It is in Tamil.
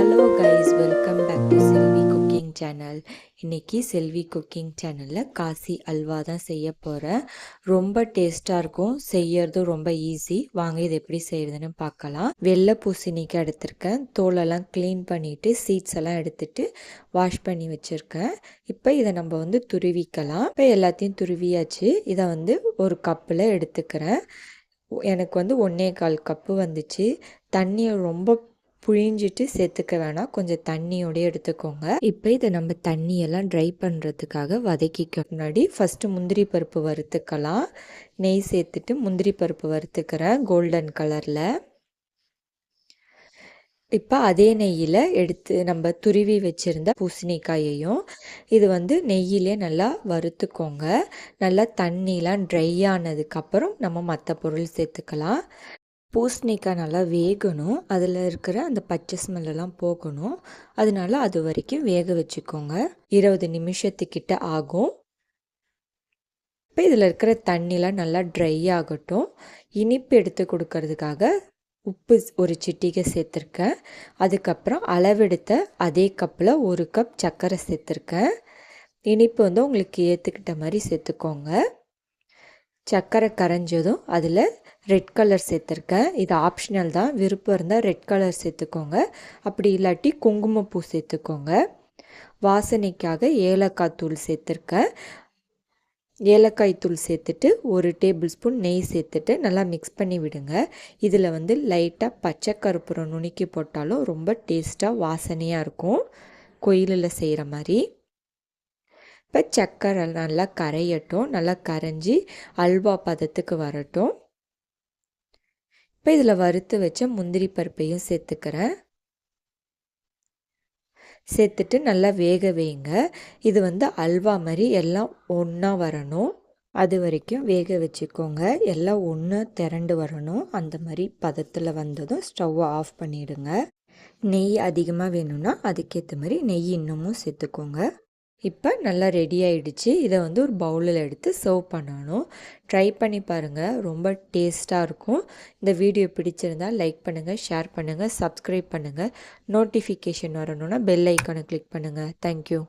Hello guys, welcome back to Selvi cooking channel. இன்றைக்கி செல்வி குக்கிங் சேனலில் காசி அல்வா தான் செய்ய போகிறேன். ரொம்ப டேஸ்ட்டாக இருக்கும், செய்யறதும் ரொம்ப ஈஸி. வாங்க இது எப்படி செய்கிறதுன்னு பார்க்கலாம். வெள்ளை பூசணிக்காய் எடுத்திருக்கேன். தோலெல்லாம் க்ளீன் பண்ணிவிட்டு சீட்ஸ் எல்லாம் எடுத்துட்டு வாஷ் பண்ணி வச்சுருக்கேன். இப்போ இதை நம்ம துருவிக்கலாம். இப்போ எல்லாத்தையும் துருவியாச்சு. இதை ஒரு கப்பில் எடுத்துக்கிறேன். எனக்கு 1.25 கப்பு வந்துச்சு. தண்ணியை ரொம்ப புழிஞ்சிட்டு சேர்த்துக்க வேணாம், கொஞ்சம் தண்ணியோடய எடுத்துக்கோங்க. இப்போ இதை நம்ம தண்ணியெல்லாம் ட்ரை பண்ணுறதுக்காக வதக்கிக்க முன்னாடி ஃபஸ்ட்டு முந்திரி பருப்பு வறுத்துக்கலாம். நெய் சேர்த்துட்டு முந்திரி பருப்பு வறுத்துக்கிறேன் கோல்டன் கலரில். இப்போ அதே நெய்யில் எடுத்து நம்ம துருவி வச்சுருந்த பூசணிக்காயையும் இது நெய்யிலே நல்லா வறுத்துக்கோங்க. நல்லா தண்ணிலாம் ட்ரை ஆனதுக்கப்புறம் நம்ம மற்ற பொருள் சேர்த்துக்கலாம். பூசணிக்காய் நல்லா வேகணும், அதில் இருக்கிற அந்த பச்சை ஸ்மெல்லாம் போகணும். அதனால அது வரைக்கும் வேக வச்சுக்கோங்க. 20 நிமிஷத்துக்கிட்ட ஆகும். இப்போ இதில் இருக்கிற தண்ணிலாம் நல்லா ட்ரை ஆகட்டும். இனிப்பு எடுத்து கொடுக்கறதுக்காக உப்பு ஒரு சிட்டிகை சேர்த்துருக்கேன். அதுக்கப்புறம் அளவெடுத்த அதே கப்பில் 1 கப் சர்க்கரை சேர்த்துருக்கேன். இனிப்பு உங்களுக்கு ஏற்றுக்கிட்ட மாதிரி சேர்த்துக்கோங்க. சர்க்கரை கரைஞ்சதும் அதில் ரெட் கலர் சேர்த்துருக்கேன். இது ஆப்ஷனல் தான், விருப்பம் இருந்தால் ரெட் கலர் சேர்த்துக்கோங்க, அப்படி இல்லாட்டி குங்குமப்பூ சேர்த்துக்கோங்க. வாசனைக்காக ஏலக்காய் தூள் சேர்த்துருக்கேன். ஏலக்காய் தூள் சேர்த்துட்டு 1 டேபிள் ஸ்பூன் நெய் சேர்த்துட்டு நல்லா மிக்ஸ் பண்ணி விடுங்க. இதில் லைட்டாக பச்சை கற்பூரம் நுணுக்கி போட்டாலும் ரொம்ப டேஸ்ட்டாக வாசனையாக இருக்கும், கோயிலில் செய்கிற மாதிரி. இப்போ சர்க்கரை நல்லா கரையட்டும், நல்லா கரைஞ்சி அல்வா பதத்துக்கு வரட்டும். இப்போ இதில் வறுத்து வச்ச முந்திரி பருப்பையும் சேர்த்துக்கிறேன். சேர்த்துட்டு நல்லா வேக வைங்க. இது அல்வா மாதிரி எல்லாம் ஒன்றா வரணும், அது வரைக்கும் வேக வச்சுக்கோங்க. எல்லாம் ஒன்று திரண்டு வரணும். அந்த மாதிரி பதத்தில் வந்ததும் ஸ்டவ்வை ஆஃப் பண்ணிவிடுங்க. நெய் அதிகமாக வேணும்னா அதுக்கேற்ற மாதிரி நெய் இன்னமும் சேர்த்துக்கோங்க. இப்போ நல்லா ரெடி ஆகிடுச்சு. இதை ஒரு பவுலில் எடுத்து சர்வ் பண்ணணும். ட்ரை பண்ணி பாருங்கள், ரொம்ப டேஸ்ட்டாக இருக்கும். இந்த வீடியோ பிடிச்சிருந்தால் லைக் பண்ணுங்கள், ஷேர் பண்ணுங்கள், சப்ஸ்கிரைப் பண்ணுங்கள். நோட்டிஃபிகேஷன் வரணுன்னா பெல் ஐக்கானை கிளிக் பண்ணுங்கள். தேங்க்யூ.